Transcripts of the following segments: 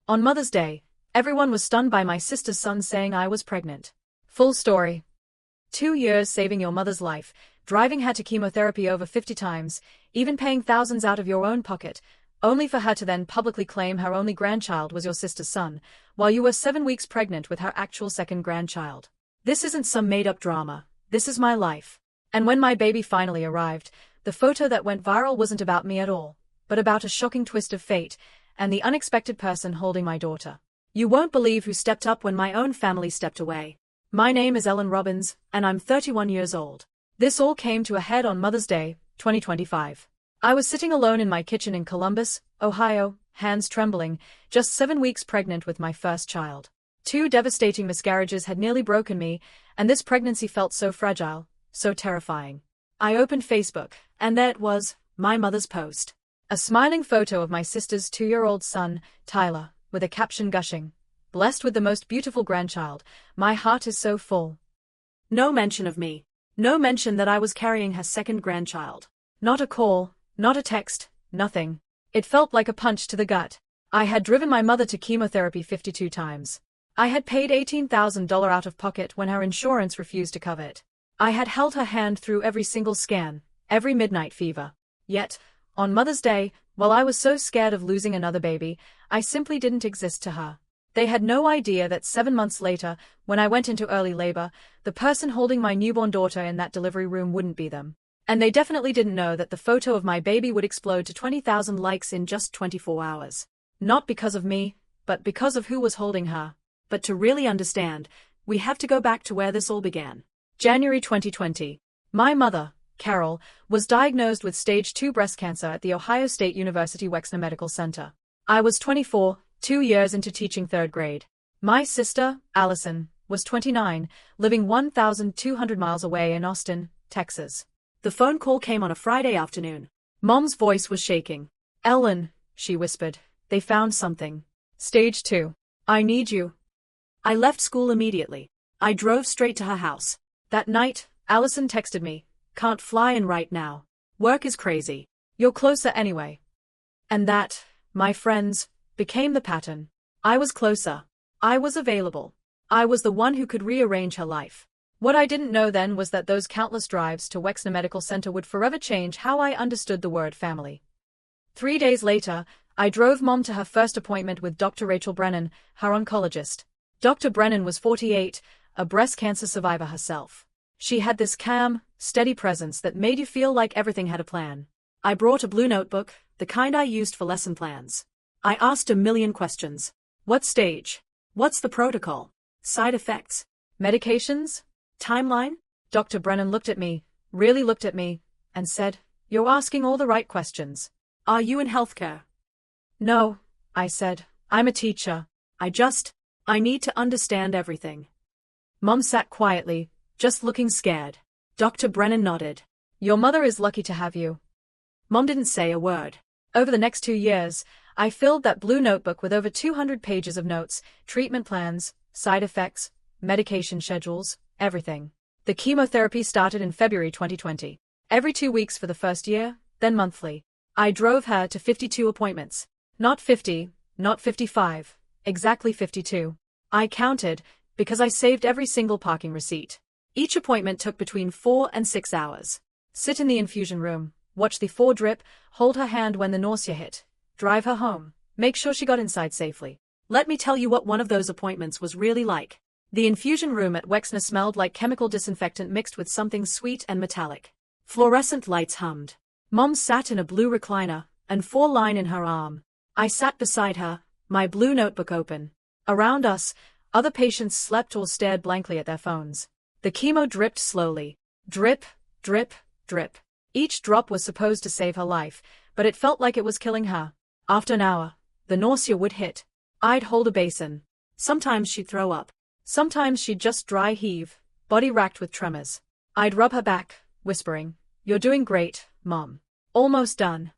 On Mother's Day, everyone was stunned by my sister's son saying I was pregnant. Full story. 2 years saving your mother's life, driving her to chemotherapy over 50 times, even paying thousands out of your own pocket, only for her to then publicly claim her only grandchild was your sister's son, while you were 7 weeks pregnant with her actual second grandchild. This isn't some made-up drama, this is my life. And when my baby finally arrived, the photo that went viral wasn't about me at all, but about a shocking twist of fate, and the unexpected person holding my daughter. You won't believe who stepped up when my own family stepped away. My name is Ellen Robbins, and I'm 31 years old. This all came to a head on Mother's Day, 2025. I was sitting alone in my kitchen in Columbus, Ohio, hands trembling, just 7 weeks pregnant with my first child. 2 devastating miscarriages had nearly broken me, and this pregnancy felt so fragile, so terrifying. I opened Facebook, and there it was, my mother's post. A smiling photo of my sister's 2-year-old son, Tyler, with a caption gushing, "Blessed with the most beautiful grandchild, my heart is so full." No mention of me. No mention that I was carrying her second grandchild. Not a call, not a text, nothing. It felt like a punch to the gut. I had driven my mother to chemotherapy 52 times. I had paid $18,000 out of pocket when her insurance refused to cover it. I had held her hand through every single scan, every midnight fever. Yet, on Mother's Day, while I was so scared of losing another baby, I simply didn't exist to her. They had no idea that 7 months later, when I went into early labor, the person holding my newborn daughter in that delivery room wouldn't be them. And they definitely didn't know that the photo of my baby would explode to 20,000 likes in just 24 hours. Not because of me, but because of who was holding her. But to really understand, we have to go back to where this all began. January 2020. My mother, Carol, was diagnosed with stage 2 breast cancer at the Ohio State University Wexner Medical Center. I was 24, 2 years into teaching 3rd grade. My sister, Allison, was 29, living 1,200 miles away in Austin, Texas. The phone call came on a Friday afternoon. Mom's voice was shaking. "Ellen," she whispered, "they found something. Stage 2. I need you." I left school immediately. I drove straight to her house. That night, Allison texted me, "Can't fly in right now. Work is crazy. You're closer anyway." And that, my friends, became the pattern. I was closer. I was available. I was the one who could rearrange her life. What I didn't know then was that those countless drives to Wexner Medical Center would forever change how I understood the word family. 3 days later, I drove Mom to her first appointment with Dr. Rachel Brennan, her oncologist. Dr. Brennan was 48, a breast cancer survivor herself. She had this calm, steady presence that made you feel like everything had a plan. I brought a blue notebook, the kind I used for lesson plans. I asked a million questions. What stage? What's the protocol? Side effects? Medications? Timeline? Dr. Brennan looked at me, really looked at me, and said, "You're asking all the right questions. Are you in healthcare?" "No," I said, "I'm a teacher. I need to understand everything." Mom sat quietly, just looking scared. Dr. Brennan nodded. "Your mother is lucky to have you." Mom didn't say a word. Over the next 2 years, I filled that blue notebook with over 200 pages of notes, treatment plans, side effects, medication schedules, everything. The chemotherapy started in February 2020. Every 2 weeks for the first year, then monthly. I drove her to 52 appointments. Not 50, not 55, exactly 52. I counted, because I saved every single parking receipt. Each appointment took between 4 and 6 hours. Sit in the infusion room, watch the 4 drip, hold her hand when the nausea hit, drive her home, make sure she got inside safely. Let me tell you what one of those appointments was really like. The infusion room at Wexner smelled like chemical disinfectant mixed with something sweet and metallic. Fluorescent lights hummed. Mom sat in a blue recliner, and 4-line in her arm. I sat beside her, my blue notebook open. Around us, other patients slept or stared blankly at their phones. The chemo dripped slowly. Drip, drip, drip. Each drop was supposed to save her life, but it felt like it was killing her. After an hour, the nausea would hit. I'd hold a basin. Sometimes she'd throw up. Sometimes she'd just dry heave, body racked with tremors. I'd rub her back, whispering, "You're doing great, Mom. Almost done."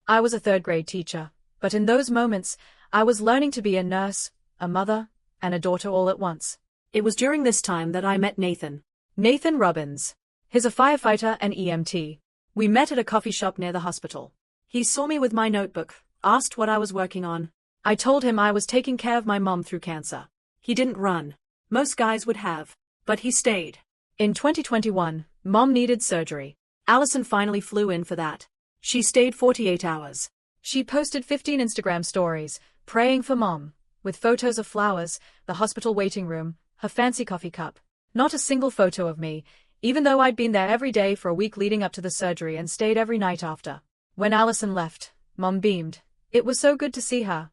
I was a 3rd grade teacher, but in those moments, I was learning to be a nurse, a mother, and a daughter all at once. It was during this time that I met Nathan. Nathan Robbins. He's a firefighter and EMT. We met at a coffee shop near the hospital. He saw me with my notebook, asked what I was working on. I told him I was taking care of my mom through cancer. He didn't run. Most guys would have. But he stayed. In 2021, Mom needed surgery. Allison finally flew in for that. She stayed 48 hours. She posted 15 Instagram stories, praying for Mom, with photos of flowers, the hospital waiting room, her fancy coffee cup. Not a single photo of me, even though I'd been there every day for a week leading up to the surgery and stayed every night after. When Allison left, Mom beamed. It was so good to see her.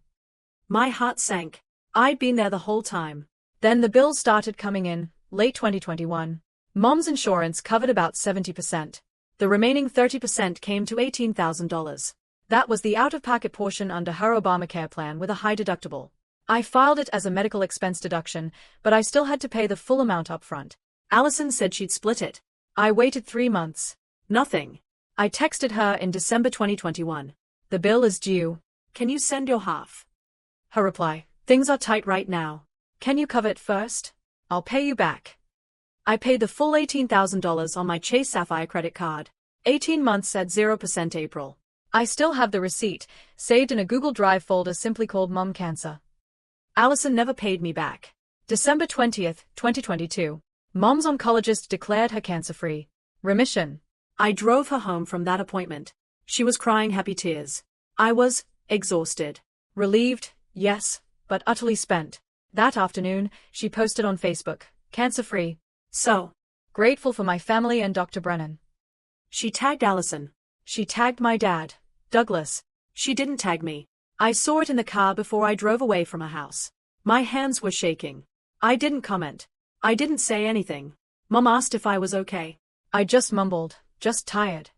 My heart sank. I'd been there the whole time. Then the bills started coming in, late 2021. Mom's insurance covered about 70%. The remaining 30% came to $18,000. That was the out-of-pocket portion under her Obamacare plan with a high deductible. I filed it as a medical expense deduction, but I still had to pay the full amount upfront. Allison said she'd split it. I waited 3 months. Nothing. I texted her in December 2021. The bill is due. Can you send your half? Her reply, things are tight right now. Can you cover it first? I'll pay you back. I paid the full $18,000 on my Chase Sapphire credit card. 18 months at 0% April. I still have the receipt, saved in a Google Drive folder simply called Mom Cancer. Allison never paid me back. December 20th, 2022. Mom's oncologist declared her cancer-free. Remission. I drove her home from that appointment. She was crying happy tears. I was exhausted. Relieved, yes, but utterly spent. That afternoon, she posted on Facebook, cancer-free. So grateful for my family and Dr. Brennan. She tagged Allison. She tagged my dad, Douglas. She didn't tag me. I saw it in the car before I drove away from her house. My hands were shaking. I didn't comment. I didn't say anything. Mom asked if I was okay. I just mumbled, just tired.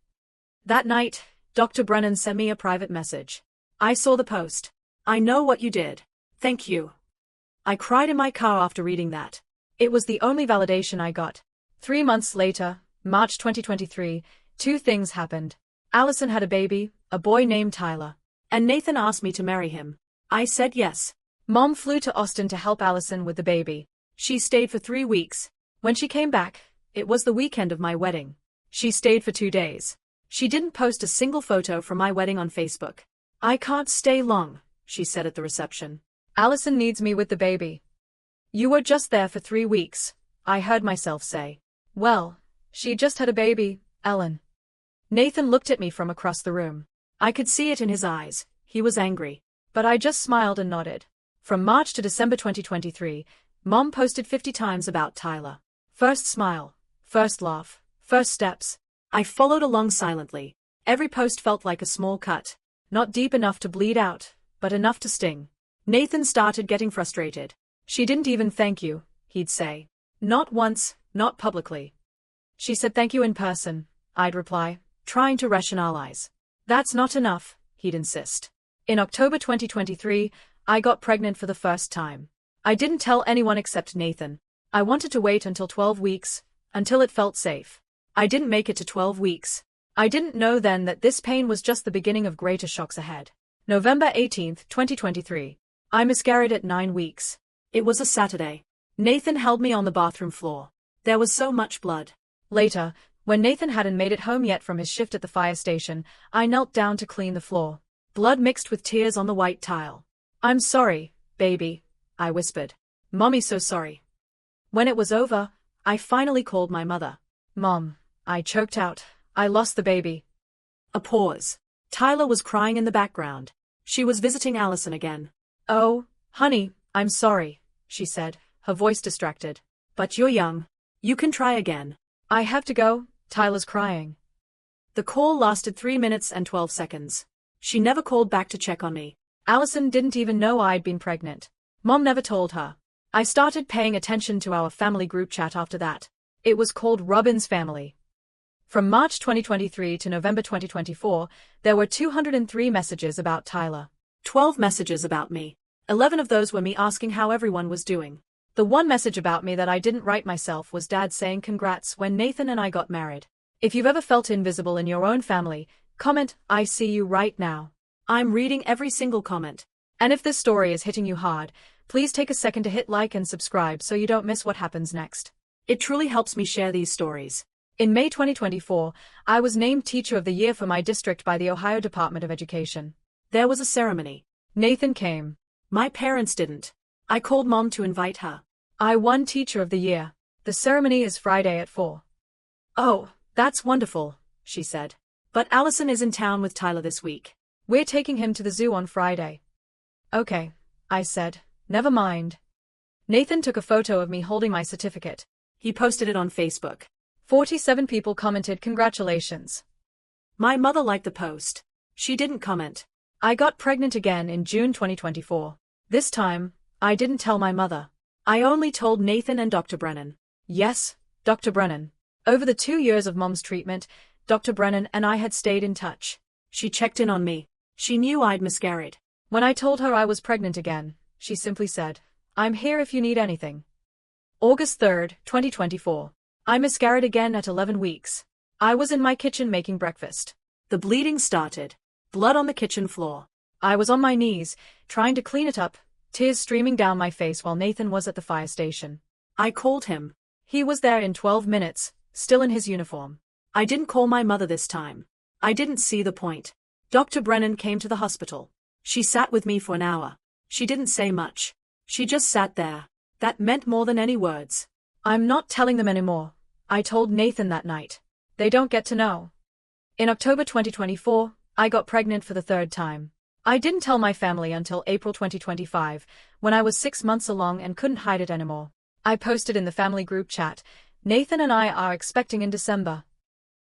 That night, Dr. Brennan sent me a private message. I saw the post. I know what you did. Thank you. I cried in my car after reading that. It was the only validation I got. 3 months later, March 2023, 2 things happened. Allison had a baby, a boy named Tyler. And Nathan asked me to marry him. I said yes. Mom flew to Austin to help Allison with the baby. She stayed for 3 weeks. When she came back, it was the weekend of my wedding. She stayed for 2 days. She didn't post a single photo from my wedding on Facebook. I can't stay long, she said at the reception. Allison needs me with the baby. You were just there for 3 weeks, I heard myself say. Well, she just had a baby, Ellen. Nathan looked at me from across the room. I could see it in his eyes. He was angry. But I just smiled and nodded. From March to December 2023, Mom posted 50 times about Tyler. First smile, first laugh, first steps. I followed along silently. Every post felt like a small cut. Not deep enough to bleed out, but enough to sting. Nathan started getting frustrated. She didn't even thank you, he'd say. Not once, not publicly. She said thank you in person, I'd reply, trying to rationalize. That's not enough, he'd insist. In October 2023, I got pregnant for the first time. I didn't tell anyone except Nathan. I wanted to wait until 12 weeks, until it felt safe. I didn't make it to 12 weeks. I didn't know then that this pain was just the beginning of greater shocks ahead. November 18, 2023. I miscarried at 9 weeks. It was a Saturday. Nathan held me on the bathroom floor. There was so much blood. Later, when Nathan hadn't made it home yet from his shift at the fire station, I knelt down to clean the floor. Blood mixed with tears on the white tile. I'm sorry, baby, I whispered. Mommy's so sorry. When it was over, I finally called my mother. Mom, I choked out. I lost the baby. A pause. Tyler was crying in the background. She was visiting Allison again. Oh, honey, I'm sorry, she said, her voice distracted. But you're young. You can try again. I have to go, Tyler's crying. The call lasted 3 minutes and 12 seconds. She never called back to check on me. Allison didn't even know I'd been pregnant. Mom never told her. I started paying attention to our family group chat after that. It was called Robin's Family. From March 2023 to November 2024, there were 203 messages about Tyler. 12 messages about me. 11 of those were me asking how everyone was doing. The one message about me that I didn't write myself was Dad saying congrats when Nathan and I got married. If you've ever felt invisible in your own family, comment, I see you right now. I'm reading every single comment. And if this story is hitting you hard, please take a second to hit like and subscribe so you don't miss what happens next. It truly helps me share these stories. In May 2024, I was named Teacher of the Year for my district by the Ohio Department of Education. There was a ceremony. Nathan came. My parents didn't. I called Mom to invite her. I won Teacher of the Year. The ceremony is Friday at 4. Oh, that's wonderful, she said. But Allison is in town with Tyler this week. We're taking him to the zoo on Friday. Okay, I said. Never mind. Nathan took a photo of me holding my certificate. He posted it on Facebook. 47 people commented congratulations. My mother liked the post. She didn't comment. I got pregnant again in June 2024. This time, I didn't tell my mother. I only told Nathan and Dr. Brennan. Yes, Dr. Brennan. Over the 2 years of Mom's treatment, Dr. Brennan and I had stayed in touch. She checked in on me. She knew I'd miscarried. When I told her I was pregnant again, she simply said, "I'm here if you need anything." August 3, 2024. I miscarried again at 11 weeks. I was in my kitchen making breakfast. The bleeding started. Blood on the kitchen floor. I was on my knees, trying to clean it up, tears streaming down my face while Nathan was at the fire station. I called him. He was there in 12 minutes, still in his uniform. I didn't call my mother this time. I didn't see the point. Dr. Brennan came to the hospital. She sat with me for an hour. She didn't say much. She just sat there. That meant more than any words. I'm not telling them anymore, I told Nathan that night. They don't get to know. In October 2024, I got pregnant for the third time. I didn't tell my family until April 2025, when I was 6 months along and couldn't hide it anymore. I posted in the family group chat, "Nathan and I are expecting in December."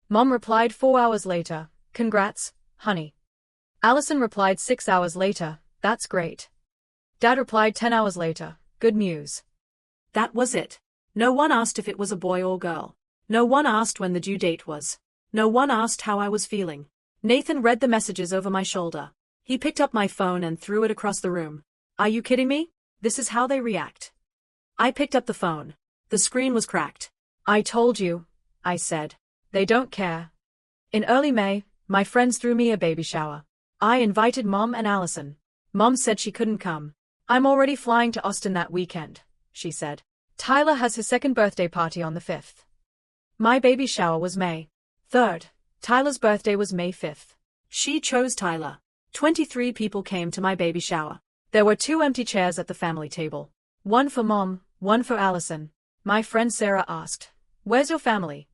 Mom replied 4 hours later, "Congrats, honey." Allison replied 6 hours later, "That's great." Dad replied 10 hours later, "Good news." That was it. No one asked if it was a boy or girl. No one asked when the due date was. No one asked how I was feeling. Nathan read the messages over my shoulder. He picked up my phone and threw it across the room. Are you kidding me? This is how they react. I picked up the phone. The screen was cracked. "I told you," I said. "They don't care." In early May, my friends threw me a baby shower. I invited Mom and Allison. Mom said she couldn't come. "I'm already flying to Austin that weekend," she said. "Tyler has his second birthday party on the 5th. My baby shower was May 3rd. Tyler's birthday was May 5th. She chose Tyler. 23 people came to my baby shower. There were 2 empty chairs at the family table. One for Mom, one for Allison. My friend Sarah asked, "Where's your family?"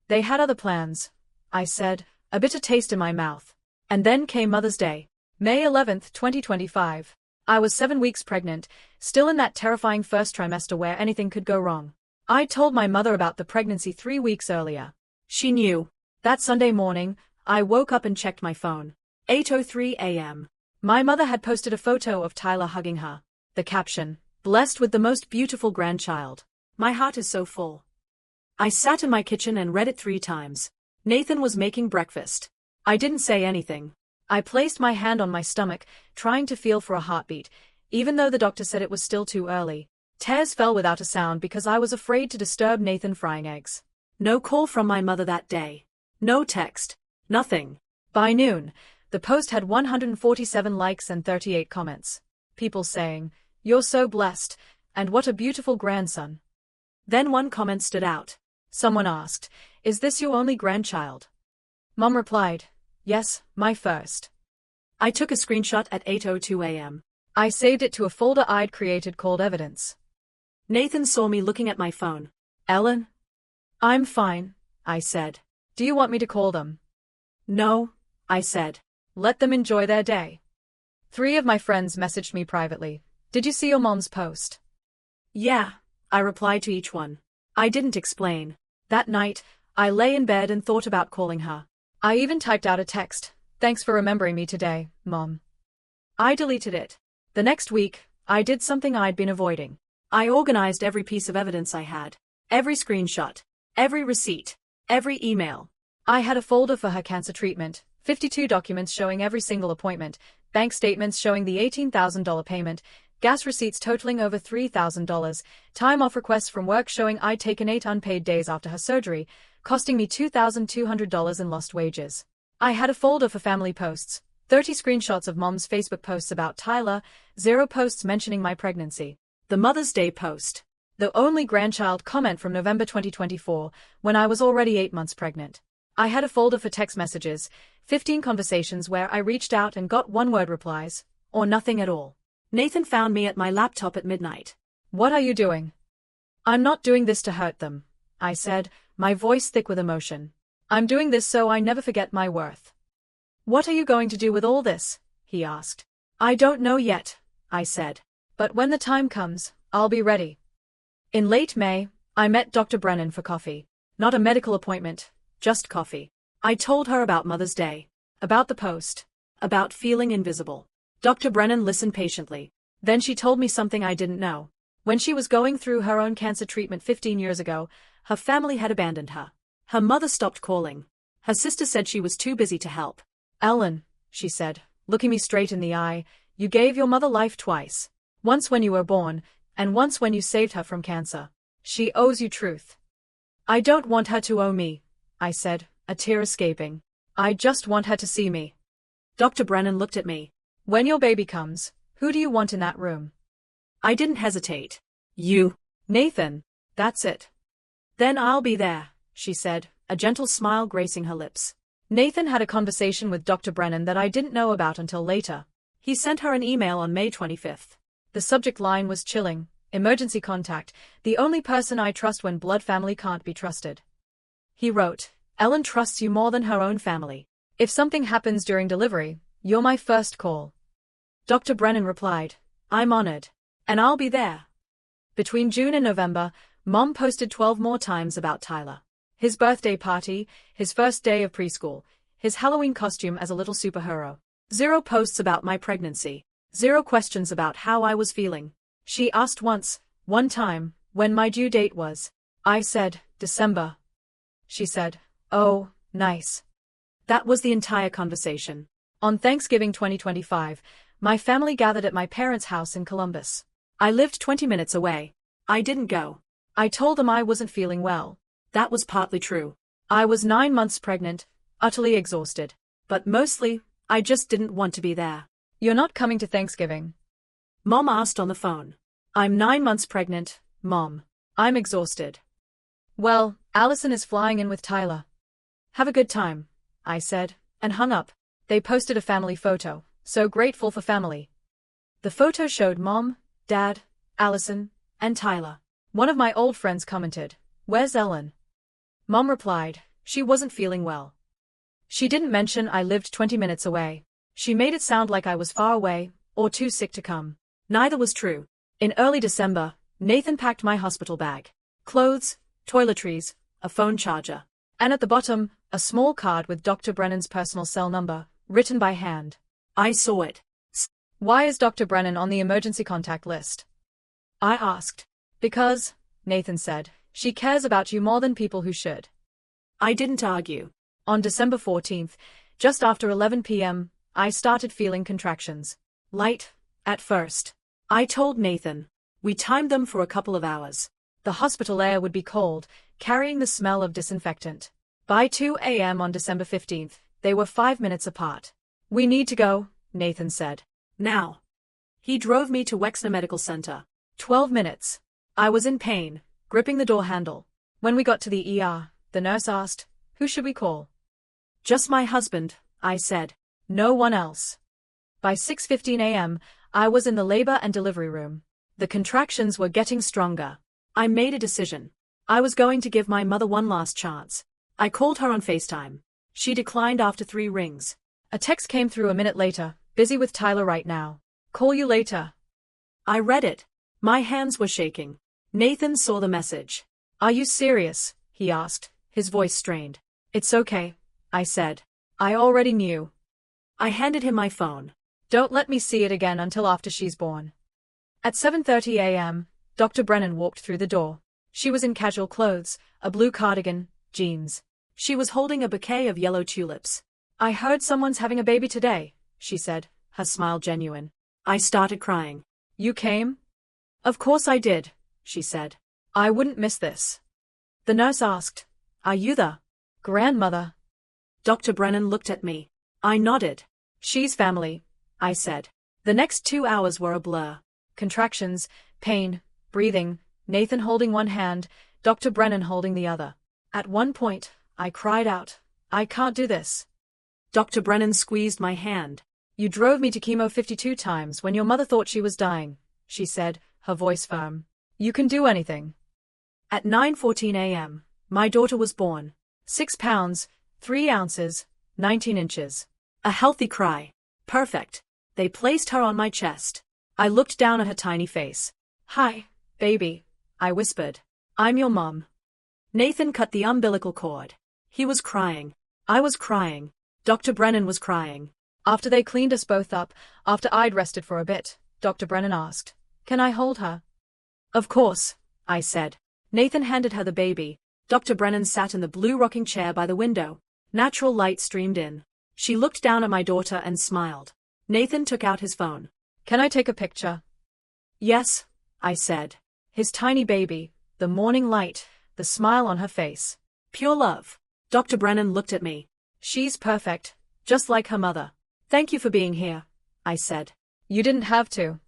"They had other plans," I said, a bitter taste in my mouth. And then came Mother's Day. May 11, 2025. I was 7 weeks pregnant, still in that terrifying first trimester where anything could go wrong. I told my mother about the pregnancy 3 weeks earlier. She knew. That Sunday morning, I woke up and checked my phone. 8:03 a.m. My mother had posted a photo of Tyler hugging her. The caption, "Blessed with the most beautiful grandchild." My heart is so full. I sat in my kitchen and read it 3 times. Nathan was making breakfast. I didn't say anything. I placed my hand on my stomach, trying to feel for a heartbeat, even though the doctor said it was still too early. Tears fell without a sound because I was afraid to disturb Nathan frying eggs. No call from my mother that day. No text. Nothing. By noon, the post had 147 likes and 38 comments. People saying, "You're so blessed, and what a beautiful grandson." Then one comment stood out. Someone asked, "Is this your only grandchild?" Mom replied, "Yes, my first." I took a screenshot at 8:02 a.m. I saved it to a folder I'd created called Evidence. Nathan saw me looking at my phone. "Ellen?" "I'm fine," I said. "Do you want me to call them?" "No," I said. "Let them enjoy their day." 3 of my friends messaged me privately. "Did you see your mom's post?" "Yeah," I replied to each one. I didn't explain. That night, I lay in bed and thought about calling her. I even typed out a text, "Thanks for remembering me today, Mom." I deleted it. The next week, I did something I'd been avoiding. I organized every piece of evidence I had. Every screenshot. Every receipt. Every email. I had a folder for her cancer treatment, 52 documents showing every single appointment, bank statements showing the $18,000 payment, gas receipts totaling over $3,000, time off requests from work showing I'd taken 8 unpaid days after her surgery, costing me $2,200 in lost wages. I had a folder for family posts, 30 screenshots of Mom's Facebook posts about Tyler, 0 posts mentioning my pregnancy. The Mother's Day post. The only grandchild comment from November 2024, when I was already 8 months pregnant. I had a folder for text messages, 15 conversations where I reached out and got one-word replies, or nothing at all. Nathan found me at my laptop at midnight. What are you doing? I'm not doing this to hurt them, I said, my voice thick with emotion. I'm doing this so I never forget my worth. What are you going to do with all this? He asked. I don't know yet, I said. But when the time comes, I'll be ready. In late May, I met Dr. Brennan for coffee. Not a medical appointment, just coffee. I told her about Mother's Day, about the post, about feeling invisible. Dr. Brennan listened patiently. Then she told me something I didn't know. When she was going through her own cancer treatment 15 years ago, her family had abandoned her. Her mother stopped calling. Her sister said she was too busy to help. Ellen, she said, looking me straight in the eye, you gave your mother life twice. Once when you were born, and once when you saved her from cancer. She owes you truth. I don't want her to owe me, I said, a tear escaping. I just want her to see me. Dr. Brennan looked at me. When your baby comes, who do you want in that room? I didn't hesitate. You. Nathan. That's it. Then I'll be there, she said, a gentle smile gracing her lips. Nathan had a conversation with Dr. Brennan that I didn't know about until later. He sent her an email on May 25th. The subject line was chilling, emergency contact, the only person I trust when blood family can't be trusted. He wrote, Ellen trusts you more than her own family. If something happens during delivery, you're my first call. Dr. Brennan replied, I'm honored. And I'll be there. Between June and November, Mom posted 12 more times about Tyler. His birthday party, his first day of preschool, his Halloween costume as a little superhero. 0 posts about my pregnancy. 0 questions about how I was feeling. She asked one time, when my due date was. I said, December. She said, oh, nice. That was the entire conversation. On Thanksgiving 2025, my family gathered at my parents' house in Columbus. I lived 20 minutes away. I didn't go. I told them I wasn't feeling well. That was partly true. I was 9 months pregnant, utterly exhausted. But mostly, I just didn't want to be there. You're not coming to Thanksgiving? Mom asked on the phone. I'm 9 months pregnant, Mom. I'm exhausted. Well, Allison is flying in with Tyler. Have a good time, I said, and hung up. They posted a family photo, so grateful for family. The photo showed Mom, Dad, Allison, and Tyler. One of my old friends commented, where's Ellen? Mom replied, she wasn't feeling well. She didn't mention I lived 20 minutes away. She made it sound like I was far away, or too sick to come. Neither was true. In early December, Nathan packed my hospital bag. Clothes, toiletries, a phone charger. And at the bottom, a small card with Dr. Brennan's personal cell number, written by hand. I saw it. Why is Dr. Brennan on the emergency contact list? I asked. Because, Nathan said, she cares about you more than people who should. I didn't argue. On December 14th, just after 11 p.m., I started feeling contractions. Light, at first. I told Nathan. We timed them for a couple of hours. The hospital air would be cold, carrying the smell of disinfectant. By 2 a.m. on December 15th, they were 5 minutes apart. We need to go, Nathan said. Now. He drove me to Wexner Medical Center. 12 minutes. I was in pain, gripping the door handle. When we got to the ER, the nurse asked, who should we call? Just my husband, I said. No one else. By 6:15 a.m., I was in the labor and delivery room. The contractions were getting stronger. I made a decision. I was going to give my mother one last chance. I called her on FaceTime. She declined after 3 rings. A text came through a minute later, busy with Tyler right now. Call you later. I read it. My hands were shaking. Nathan saw the message. Are you serious? He asked, his voice strained. It's okay, I said. I already knew. I handed him my phone. Don't let me see it again until after she's born. At 7:30 a.m., Dr. Brennan walked through the door. She was in casual clothes, a blue cardigan, jeans. She was holding a bouquet of yellow tulips. I heard someone's having a baby today, she said, her smile genuine. I started crying. You came? Of course I did, she said. I wouldn't miss this. The nurse asked, are you the grandmother? Dr. Brennan looked at me. I nodded. She's family, I said. The next 2 hours were a blur. Contractions, pain, breathing, Nathan holding one hand, Dr. Brennan holding the other. At one point, I cried out, I can't do this. Dr. Brennan squeezed my hand. You drove me to chemo 52 times when your mother thought she was dying, she said, her voice firm. You can do anything. At 9:14 a.m., my daughter was born. 6 pounds, 3 ounces, 19 inches. A healthy cry. Perfect. They placed her on my chest. I looked down at her tiny face. Hi, baby, I whispered. I'm your mom. Nathan cut the umbilical cord. He was crying. I was crying. Dr. Brennan was crying. After they cleaned us both up, after I'd rested for a bit, Dr. Brennan asked, "Can I hold her?" Of course, I said. Nathan handed her the baby. Dr. Brennan sat in the blue rocking chair by the window. Natural light streamed in. She looked down at my daughter and smiled. Nathan took out his phone. Can I take a picture? Yes, I said. His tiny baby, the morning light, the smile on her face. Pure love. Dr. Brennan looked at me. She's perfect, just like her mother. Thank you for being here, I said. You didn't have to.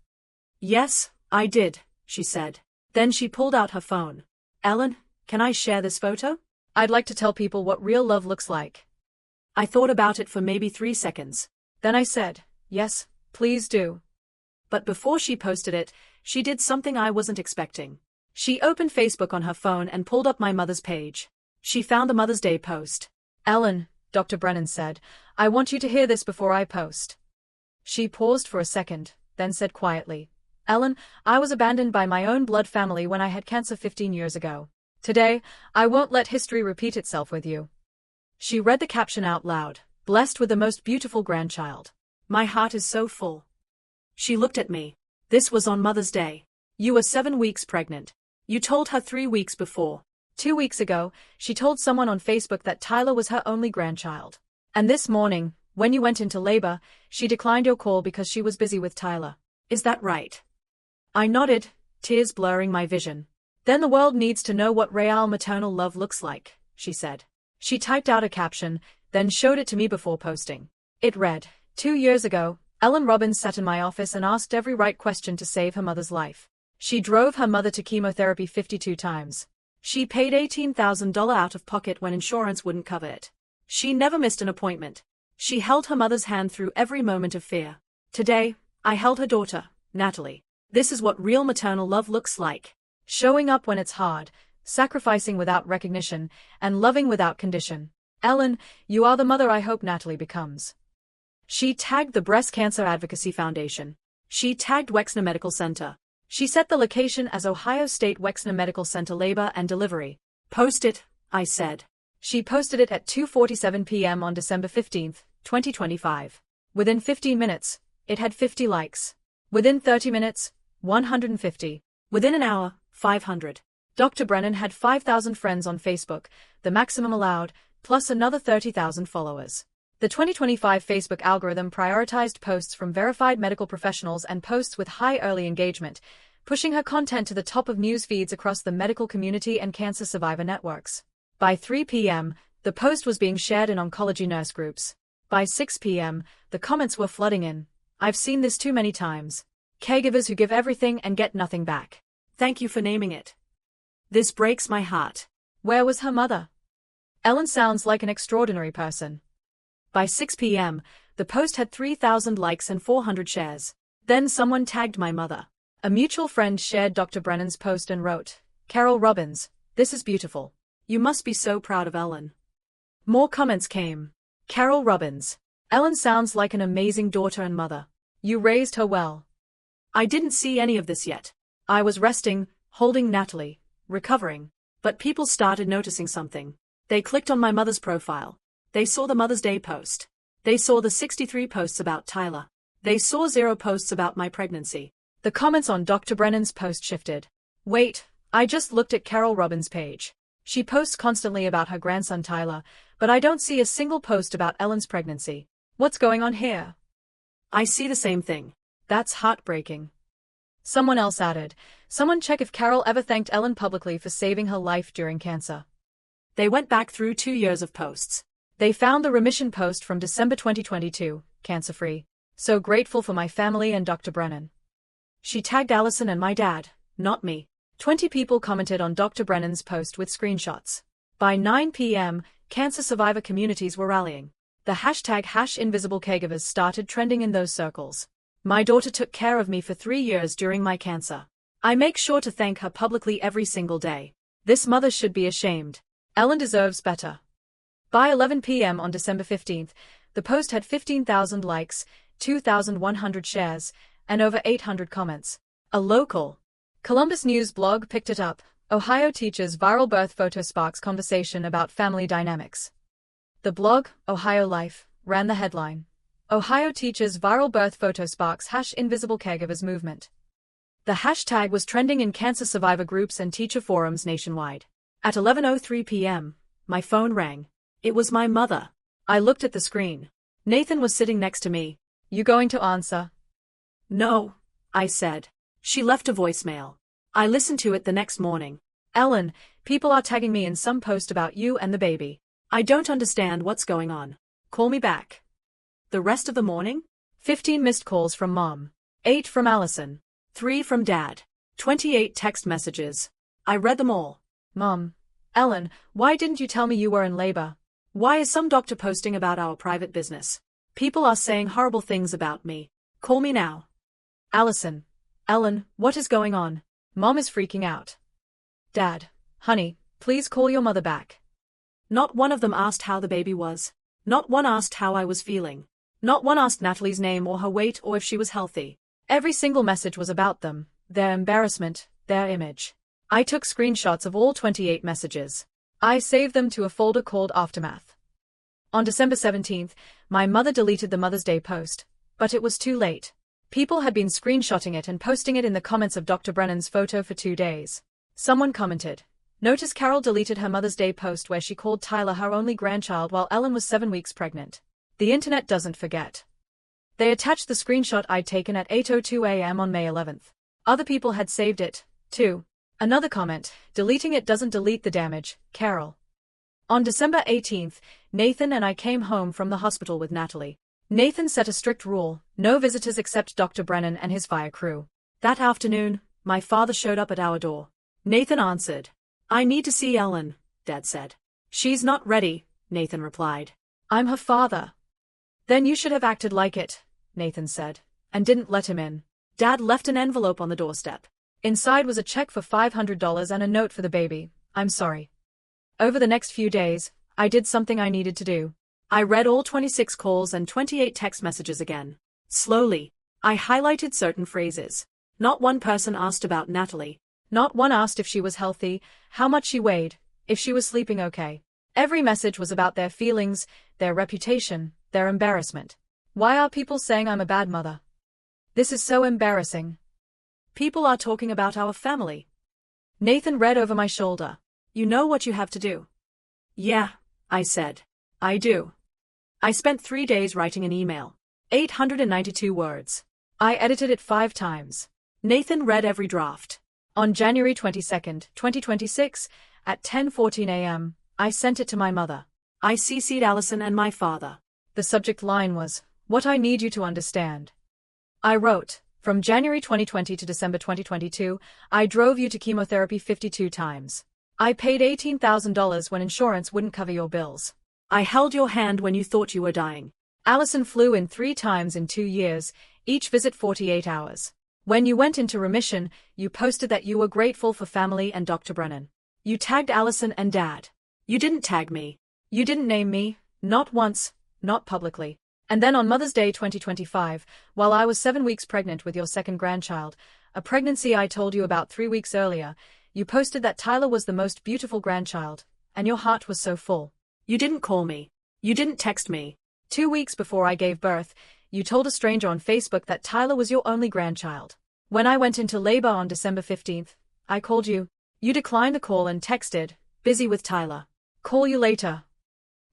Yes, I did, she said. Then she pulled out her phone. Ellen, can I share this photo? I'd like to tell people what real love looks like. I thought about it for maybe 3 seconds. Then I said, yes, please do. But before she posted it, she did something I wasn't expecting. She opened Facebook on her phone and pulled up my mother's page. She found the Mother's Day post. Ellen, Dr. Brennan said, I want you to hear this before I post. She paused for a second, then said quietly, Ellen, I was abandoned by my own blood family when I had cancer 15 years ago. Today, I won't let history repeat itself with you. She read the caption out loud, blessed with the most beautiful grandchild. My heart is so full. She looked at me. This was on Mother's Day. You were 7 weeks pregnant. You told her 3 weeks before. 2 weeks ago, she told someone on Facebook that Tyler was her only grandchild. And this morning, when you went into labor, she declined your call because she was busy with Tyler. Is that right? I nodded, tears blurring my vision. Then the world needs to know what real maternal love looks like, she said. She typed out a caption, then showed it to me before posting. It read, 2 years ago, Ellen Robbins sat in my office and asked every right question to save her mother's life. She drove her mother to chemotherapy 52 times. She paid $18,000 out of pocket when insurance wouldn't cover it. She never missed an appointment. She held her mother's hand through every moment of fear. Today, I held her daughter, Natalie. This is what real maternal love looks like. Showing up when it's hard, sacrificing without recognition, and loving without condition. Ellen, you are the mother I hope Natalie becomes. She tagged the Breast Cancer Advocacy Foundation. She tagged Wexner Medical Center. She set the location as Ohio State Wexner Medical Center Labor and Delivery. Post it, I said. She posted it at 2:47 p.m. on December 15, 2025. Within 15 minutes, it had 50 likes. Within 30 minutes, 150. Within an hour, 500. Dr. Brennan had 5,000 friends on Facebook, the maximum allowed, plus another 30,000 followers. The 2025 Facebook algorithm prioritized posts from verified medical professionals and posts with high early engagement, pushing her content to the top of news feeds across the medical community and cancer survivor networks. By 3 p.m., the post was being shared in oncology nurse groups. By 6 p.m., the comments were flooding in. I've seen this too many times. Caregivers who give everything and get nothing back. Thank you for naming it. This breaks my heart. Where was her mother? Ellen sounds like an extraordinary person. By 6 p.m., the post had 3,000 likes and 400 shares. Then someone tagged my mother. A mutual friend shared Dr. Brennan's post and wrote, Carol Robbins, this is beautiful. You must be so proud of Ellen. More comments came. Carol Robbins. Ellen sounds like an amazing daughter and mother. You raised her well. I didn't see any of this yet. I was resting, holding Natalie, recovering. But people started noticing something. They clicked on my mother's profile. They saw the Mother's Day post. They saw the 63 posts about Tyler. They saw 0 posts about my pregnancy. The comments on Dr. Brennan's post shifted. Wait, I just looked at Carol Robbins' page. She posts constantly about her grandson Tyler, but I don't see a single post about Ellen's pregnancy. What's going on here? I see the same thing. That's heartbreaking. Someone else added, someone check if Carol ever thanked Ellen publicly for saving her life during cancer. They went back through 2 years of posts. They found the remission post from December 2022, cancer-free. So grateful for my family and Dr. Brennan. She tagged Allison and my dad, not me. 20 people commented on Dr. Brennan's post with screenshots. By 9 p.m., cancer survivor communities were rallying. The hashtag #InvisibleCaregivers started trending in those circles. My daughter took care of me for 3 years during my cancer. I make sure to thank her publicly every single day. This mother should be ashamed. Ellen deserves better. By 11 p.m. on December 15th, the post had 15,000 likes, 2,100 shares, and over 800 comments. A local Columbus News blog picked it up. Ohio teacher's viral birth photo sparks conversation about family dynamics. The blog, Ohio Life, ran the headline. Ohio teacher's viral birth photo sparks #InvisibleCaregivers movement. The hashtag was trending in cancer survivor groups and teacher forums nationwide. At 11:03 p.m., my phone rang. It was my mother. I looked at the screen. Nathan was sitting next to me. You going to answer? No, I said. She left a voicemail. I listened to it the next morning. Ellen, people are tagging me in some post about you and the baby. I don't understand what's going on. Call me back. The rest of the morning? 15 missed calls from Mom. 8 from Allison. 3 from Dad. 28 text messages. I read them all. Mom. Ellen, why didn't you tell me you were in labor? Why is some doctor posting about our private business? People are saying horrible things about me. Call me now. Allison. Ellen, what is going on? Mom is freaking out. Dad. Honey, please call your mother back. Not one of them asked how the baby was. Not one asked how I was feeling. Not one asked Natalie's name or her weight or if she was healthy. Every single message was about them, their embarrassment, their image. I took screenshots of all 28 messages. I saved them to a folder called Aftermath. On December 17th, my mother deleted the Mother's Day post, but it was too late. People had been screenshotting it and posting it in the comments of Dr. Brennan's photo for 2 days. Someone commented, "Notice Carol deleted her Mother's Day post where she called Tyler her only grandchild while Ellen was 7 weeks pregnant. The internet doesn't forget." They attached the screenshot I'd taken at 8:02 a.m. on May 11th. Other people had saved it, too. Another comment, "Deleting it doesn't delete the damage, Carol." On December 18th, Nathan and I came home from the hospital with Natalie. Nathan set a strict rule, no visitors except Dr. Brennan and his fire crew. That afternoon, my father showed up at our door. Nathan answered. "I need to see Ellen," Dad said. "She's not ready," Nathan replied. "I'm her father." "Then you should have acted like it," Nathan said, and didn't let him in. Dad left an envelope on the doorstep. Inside was a check for $500 and a note for the baby. "I'm sorry." Over the next few days, I did something I needed to do. I read all 26 calls and 28 text messages again. Slowly, I highlighted certain phrases. Not one person asked about Natalie. Not one asked if she was healthy, how much she weighed, if she was sleeping okay. Every message was about their feelings, their reputation, their embarrassment. Why are people saying I'm a bad mother? This is so embarrassing. People are talking about our family. Nathan read over my shoulder. "You know what you have to do." "Yeah," I said. "I do." I spent 3 days writing an email. 892 words. I edited it 5 times. Nathan read every draft. On January 22, 2026, at 10:14 a.m., I sent it to my mother. I CC'd Allison and my father. The subject line was, "What I need you to understand." I wrote, "From January 2020 to December 2022, I drove you to chemotherapy 52 times. I paid $18,000 when insurance wouldn't cover your bills. I held your hand when you thought you were dying. Allison flew in 3 times in 2 years, each visit 48 hours. When you went into remission, you posted that you were grateful for family and Dr. Brennan. You tagged Allison and Dad. You didn't tag me. You didn't name me, not once, not publicly. And then on Mother's Day 2025, while I was 7 weeks pregnant with your second grandchild, a pregnancy I told you about 3 weeks earlier, you posted that Tyler was the most beautiful grandchild, and your heart was so full. You didn't call me. You didn't text me. 2 weeks before I gave birth, you told a stranger on Facebook that Tyler was your only grandchild. When I went into labor on December 15th, I called you. You declined the call and texted, "Busy with Tyler. Call you later."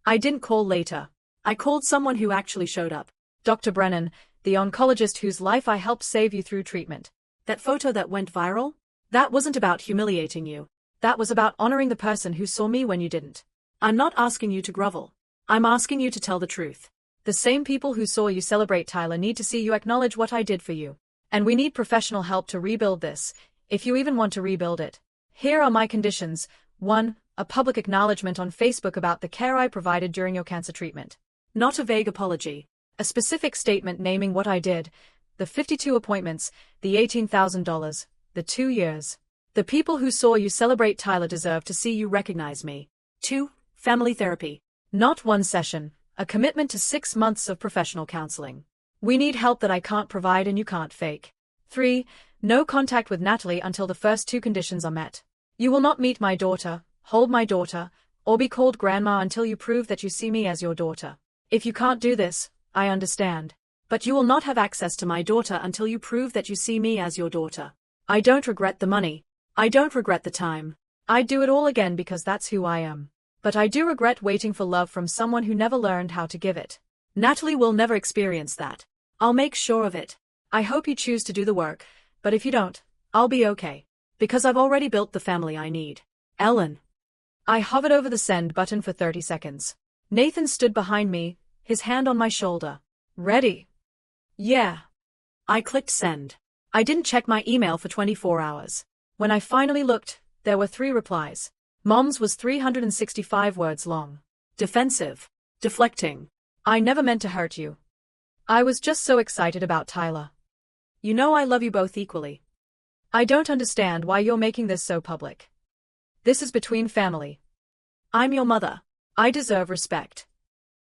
I didn't call later. I called someone who actually showed up. Dr. Brennan, the oncologist whose life I helped save you through treatment. That photo that went viral? That wasn't about humiliating you. That was about honoring the person who saw me when you didn't. I'm not asking you to grovel. I'm asking you to tell the truth. The same people who saw you celebrate Tyler need to see you acknowledge what I did for you. And we need professional help to rebuild this, if you even want to rebuild it. Here are my conditions. 1. A public acknowledgement on Facebook about the care I provided during your cancer treatment. Not a vague apology. A specific statement naming what I did. The 52 appointments, the $18,000, the 2 years. The people who saw you celebrate Tyler deserve to see you recognize me. 2. Family therapy. Not 1 session, a commitment to 6 months of professional counseling. We need help that I can't provide and you can't fake. 3. No contact with Natalie until the first 2 conditions are met. You will not meet my daughter, hold my daughter, or be called grandma until you prove that you see me as your daughter. If you can't do this, I understand. But you will not have access to my daughter until you prove that you see me as your daughter. I don't regret the money. I don't regret the time. I'd do it all again because that's who I am. But I do regret waiting for love from someone who never learned how to give it. Natalie will never experience that. I'll make sure of it. I hope you choose to do the work, but if you don't, I'll be okay. Because I've already built the family I need. Ellen. I hovered over the send button for 30 seconds. Nathan stood behind me, his hand on my shoulder. Ready? Yeah. I clicked send. I didn't check my email for 24 hours. When I finally looked, there were 3 replies. Mom's was 365 words long. Defensive. Deflecting. I never meant to hurt you. I was just so excited about Tyler. You know I love you both equally. I don't understand why you're making this so public. This is between family. I'm your mother. I deserve respect.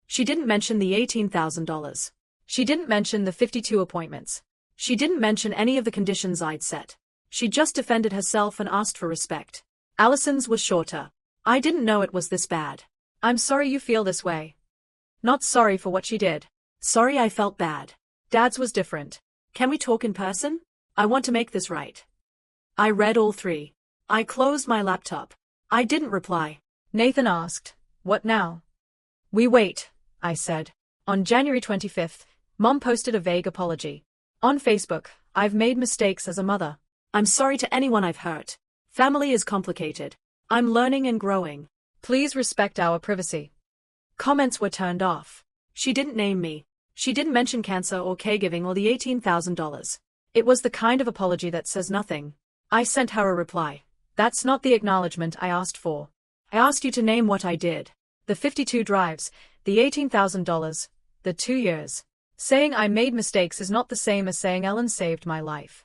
She didn't mention the $18,000. She didn't mention the 52 appointments. She didn't mention any of the conditions I'd set. She just defended herself and asked for respect. Allison's was shorter. I didn't know it was this bad. I'm sorry you feel this way. Not sorry for what she did. Sorry I felt bad. Dad's was different. Can we talk in person? I want to make this right. I read all 3. I closed my laptop. I didn't reply. Nathan asked, "What now?" "We wait," I said. On January 25th, Mom posted a vague apology. On Facebook, "I've made mistakes as a mother. I'm sorry to anyone I've hurt. Family is complicated. I'm learning and growing. Please respect our privacy." Comments were turned off. She didn't name me. She didn't mention cancer or caregiving or the $18,000. It was the kind of apology that says nothing. I sent her a reply. "That's not the acknowledgement I asked for. I asked you to name what I did. The 52 drives, the $18,000, the 2 years. Saying I made mistakes is not the same as saying Ellen saved my life.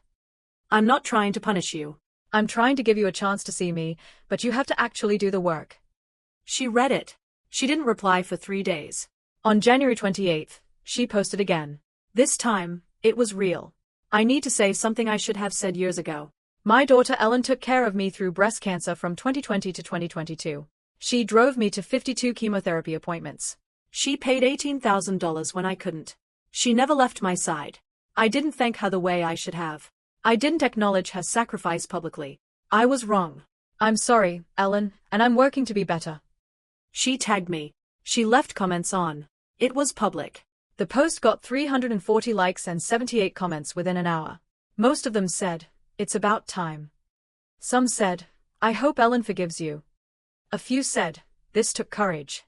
I'm not trying to punish you. I'm trying to give you a chance to see me, but you have to actually do the work." She read it. She didn't reply for 3 days. On January 28th, she posted again. This time, it was real. I need to say something I should have said years ago. My daughter Ellen took care of me through breast cancer from 2020 to 2022. She drove me to 52 chemotherapy appointments. She paid $18,000 when I couldn't. She never left my side. I didn't thank her the way I should have. I didn't acknowledge her sacrifice publicly. I was wrong. I'm sorry, Ellen, and I'm working to be better. She tagged me. She left comments on. It was public. The post got 340 likes and 78 comments within an hour. Most of them said, "It's about time." Some said, "I hope Ellen forgives you." A few said, "This took courage."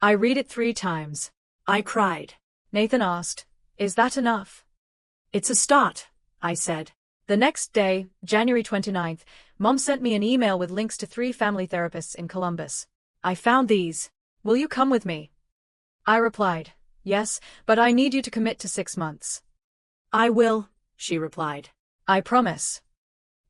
I read it 3 times. I cried. Nathan asked, "Is that enough?" "It's a start," I said. The next day, January 29th, Mom sent me an email with links to 3 family therapists in Columbus. "I found these. Will you come with me?" I replied, "Yes, but I need you to commit to 6 months." "I will," she replied. "I promise."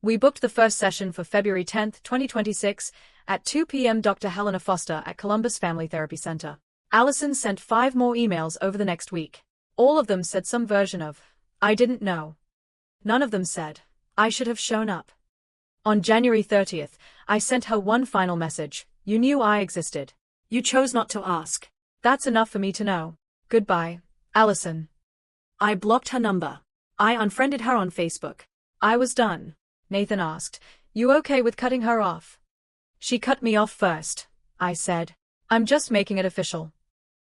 We booked the first session for February 10th, 2026, at 2 p.m. Dr. Helena Foster at Columbus Family Therapy Center. Allison sent 5 more emails over the next week. All of them said some version of, "I didn't know." None of them said, "I should have shown up." On January 30th, I sent her one final message. "You knew I existed. You chose not to ask. That's enough for me to know. Goodbye, Allison." I blocked her number. I unfriended her on Facebook. I was done. Nathan asked, "You okay with cutting her off?" "She cut me off first," I said. "I'm just making it official."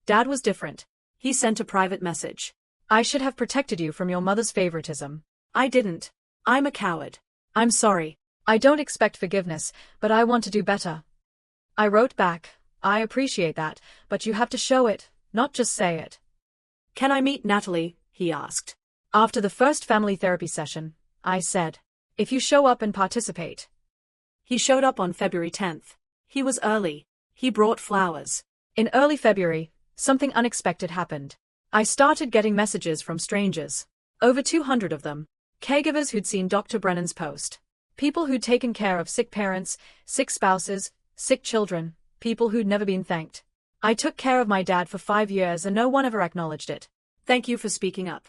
Dad was different. He sent a private message. "I should have protected you from your mother's favoritism." "I didn't. I'm a coward. I'm sorry." "I don't expect forgiveness, but I want to do better." I wrote back, "I appreciate that, but you have to show it, not just say it." "Can I meet Natalie?" he asked. After the first family therapy session, I said, "If you show up and participate." He showed up on February 10th. He was early. He brought flowers. In early February, something unexpected happened. I started getting messages from strangers. Over 200 of them. Caregivers who'd seen Dr. Brennan's post. People who'd taken care of sick parents, sick spouses, sick children, people who'd never been thanked. I took care of my dad for 5 years and no one ever acknowledged it. Thank you for speaking up.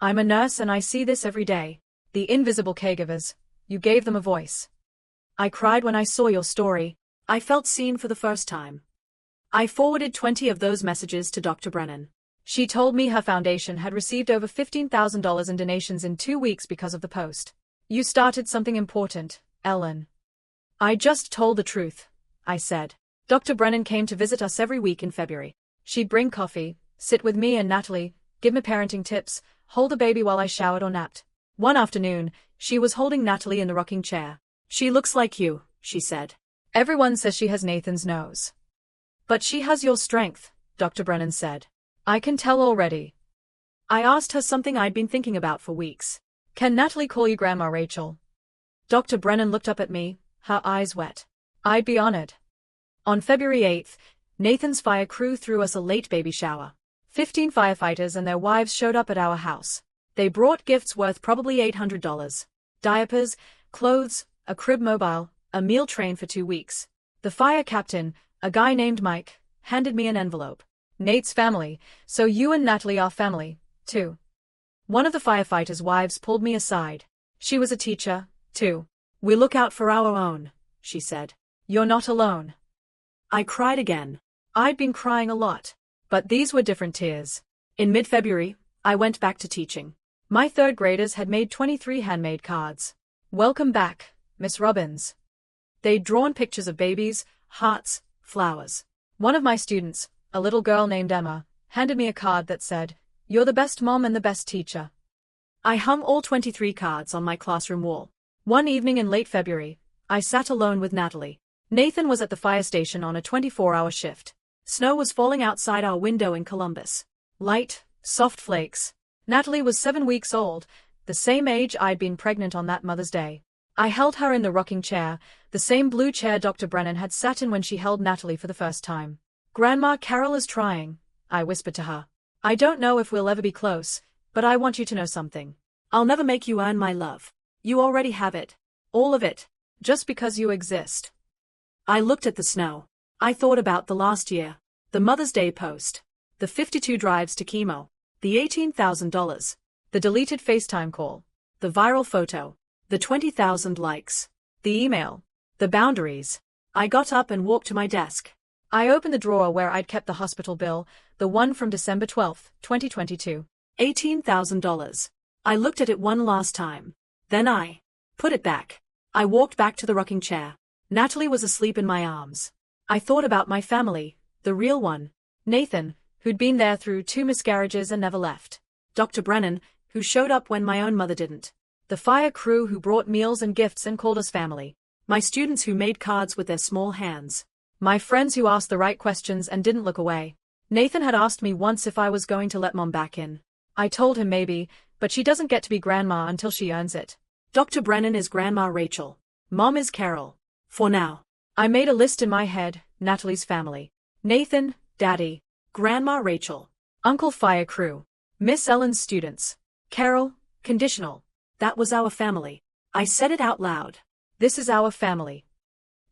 I'm a nurse and I see this every day. The invisible caregivers. You gave them a voice. I cried when I saw your story. I felt seen for the first time. I forwarded 20 of those messages to Dr. Brennan. She told me her foundation had received over $15,000 in donations in 2 weeks because of the post. You started something important, Ellen. I just told the truth, I said. Dr. Brennan came to visit us every week in February. She'd bring coffee, sit with me and Natalie, give me parenting tips, hold the baby while I showered or napped. One afternoon, she was holding Natalie in the rocking chair. She looks like you, she said. Everyone says she has Nathan's nose. But she has your strength, Dr. Brennan said. I can tell already. I asked her something I'd been thinking about for weeks. Can Natalie call you Grandma Rachel? Dr. Brennan looked up at me, her eyes wet. I'd be honored. On February 8th, Nathan's fire crew threw us a late baby shower. 15 firefighters and their wives showed up at our house. They brought gifts worth probably $800. Diapers, clothes, a crib mobile, a meal train for 2 weeks. The fire captain, a guy named Mike, handed me an envelope. Nate's family, so you and Natalie are family, too. One of the firefighters' wives pulled me aside. She was a teacher, too. We look out for our own, she said. You're not alone. I cried again. I'd been crying a lot, but these were different tears. In mid-February, I went back to teaching. My third graders had made 23 handmade cards. Welcome back, Miss Robbins. They'd drawn pictures of babies, hearts, flowers. One of my students, a little girl named Emma, handed me a card that said, "You're the best mom and the best teacher." I hung all 23 cards on my classroom wall. One evening in late February, I sat alone with Natalie. Nathan was at the fire station on a 24-hour shift. Snow was falling outside our window in Columbus. Light, soft flakes. Natalie was 7 weeks old, the same age I'd been pregnant on that Mother's Day. I held her in the rocking chair, the same blue chair Dr. Brennan had sat in when she held Natalie for the first time. "Grandma, Carol is trying," I whispered to her. "I don't know if we'll ever be close, but I want you to know something. I'll never make you earn my love. You already have it. All of it. Just because you exist." I looked at the snow. I thought about the last year. The Mother's Day post. The 52 drives to chemo. The $18,000. The deleted FaceTime call. The viral photo. The 20,000 likes. The email. The boundaries. I got up and walked to my desk. I opened the drawer where I'd kept the hospital bill, the one from December 12, 2022. $18,000. I looked at it one last time. Then I put it back. I walked back to the rocking chair. Natalie was asleep in my arms. I thought about my family, the real one. Nathan, who'd been there through 2 miscarriages and never left. Dr. Brennan, who showed up when my own mother didn't. The fire crew who brought meals and gifts and called us family. My students who made cards with their small hands. My friends who asked the right questions and didn't look away. Nathan had asked me once if I was going to let Mom back in. I told him maybe, but she doesn't get to be Grandma until she earns it. Dr. Brennan is Grandma Rachel. Mom is Carol. For now. I made a list in my head, Natalie's family. Nathan, Daddy, Grandma Rachel, Uncle Fire Crew, Miss Ellen's students, Carol, conditional. That was our family. I said it out loud. This is our family.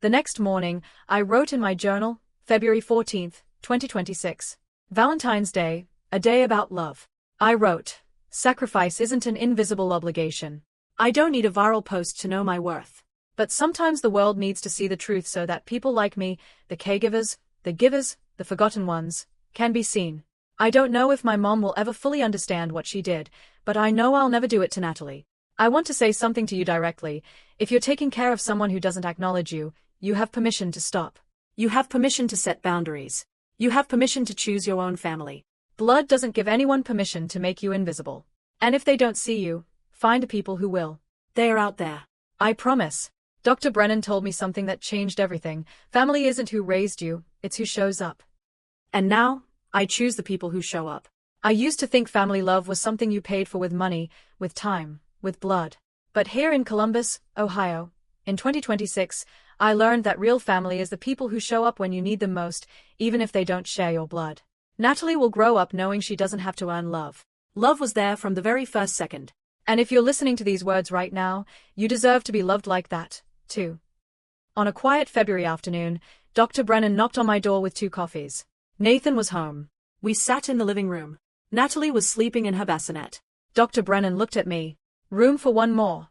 The next morning, I wrote in my journal, February 14, 2026. Valentine's Day, a day about love. I wrote, "Sacrifice isn't an invisible obligation. I don't need a viral post to know my worth. But sometimes the world needs to see the truth so that people like me, the caregivers, the givers, the forgotten ones, can be seen. I don't know if my mom will ever fully understand what she did, but I know I'll never do it to Natalie. I want to say something to you directly. If you're taking care of someone who doesn't acknowledge you, you have permission to stop. You have permission to set boundaries. You have permission to choose your own family. Blood doesn't give anyone permission to make you invisible. And if they don't see you, find people who will. They are out there. I promise." Dr. Brennan told me something that changed everything. Family isn't who raised you, it's who shows up. And now, I choose the people who show up. I used to think family love was something you paid for with money, with time, with blood. But here in Columbus, Ohio, in 2026, I learned that real family is the people who show up when you need them most, even if they don't share your blood. Natalie will grow up knowing she doesn't have to earn love. Love was there from the very first second. And if you're listening to these words right now, you deserve to be loved like that, too. On a quiet February afternoon, Dr. Brennan knocked on my door with 2 coffees. Nathan was home. We sat in the living room. Natalie was sleeping in her bassinet. Dr. Brennan looked at me. Room for one more?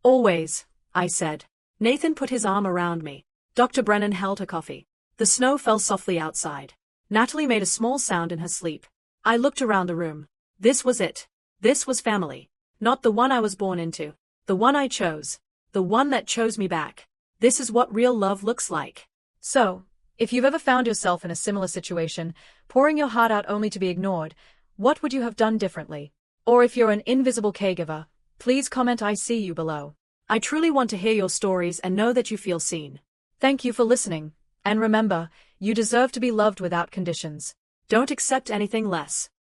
Always, I said. Nathan put his arm around me. Dr. Brennan held her coffee. The snow fell softly outside. Natalie made a small sound in her sleep. I looked around the room. This was it. This was family. Not the one I was born into. The one I chose. The one that chose me back. This is what real love looks like. So, if you've ever found yourself in a similar situation, pouring your heart out only to be ignored, what would you have done differently? Or if you're an invisible caregiver, please comment I see you below. I truly want to hear your stories and know that you feel seen. Thank you for listening. And remember, you deserve to be loved without conditions. Don't accept anything less.